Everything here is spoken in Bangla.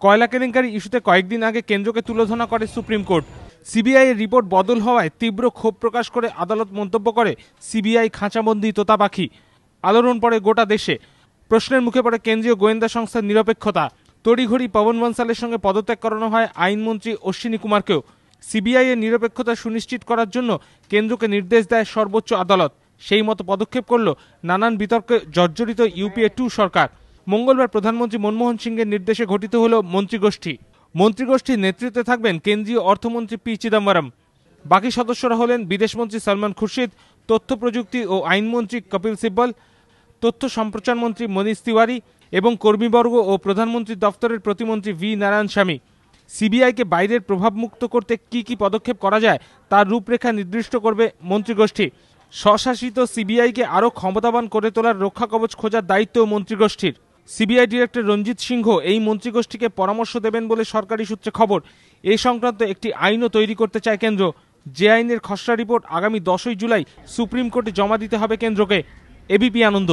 কয়লা কেলেঙ্কারি ইস্যুতে কয়েকদিন আগে কেন্দ্রকে তুলোধনা করে সুপ্রিম কোর্ট। সিবিআই এর রিপোর্ট বদল হওয়ায় তীব্র ক্ষোভ প্রকাশ করে আদালত মন্তব্য করে সিবিআই খাঁচাবন্দি তোতা পাখি। আলোড়ন পড়ে গোটা দেশে। প্রশ্নের মুখে পড়ে কেন্দ্রীয় গোয়েন্দা সংস্থার নিরপেক্ষতা। তড়িঘড়ি পবন বনসালের সঙ্গে পদত্যাগ করানো হয় আইনমন্ত্রী অশ্বিনী কুমারকেও। সিবিআই এর নিরপেক্ষতা সুনিশ্চিত করার জন্য কেন্দ্রকে নির্দেশ দেয় সর্বোচ্চ আদালত। সেই মতো পদক্ষেপ করল নানান বিতর্কে জর্জরিত ইউপিএ 2 সরকার। মঙ্গলবার প্রধানমন্ত্রী মনমোহন সিংয়ের নির্দেশে গঠিত হল মন্ত্রিগোষ্ঠী। মন্ত্রিগোষ্ঠীর নেতৃত্বে থাকবেন কেন্দ্রীয় অর্থমন্ত্রী পি চিদম্বরম। বাকি সদস্যরা হলেন বিদেশমন্ত্রী সলমান খুরশিদ, তথ্য প্রযুক্তি ও আইনমন্ত্রী কপিল সিব্বল, তথ্য সম্প্রচার মন্ত্রী মনীষ তিওয়ারি এবং কর্মীবর্গ ও প্রধানমন্ত্রী দফতরের প্রতিমন্ত্রী ভি নারায়ণস্বামী। সিবিআইকে বাইরের প্রভাবমুক্ত করতে কি কি পদক্ষেপ করা যায় তার রূপরেখা নির্দিষ্ট করবে মন্ত্রিগোষ্ঠী। স্বশাসিত সিবিআইকে আরও ক্ষমতাবান করে তোলার রক্ষা কবচ খোঁজার দায়িত্ব মন্ত্রিগোষ্ঠীর। সিবিআই ডিরেক্টর রঞ্জিত সিংহ এই মন্ত্রিগোষ্ঠীকে পরামর্শ দেবেন বলে সরকারি সূত্রে খবর। এই সংক্রান্ত একটি আইনও তৈরি করতে চায় কেন্দ্র। যে আইনের খসড়া রিপোর্ট আগামী 10ই জুলাই সুপ্রিম কোর্টে জমা দিতে হবে কেন্দ্রকে। এবিপি আনন্দ।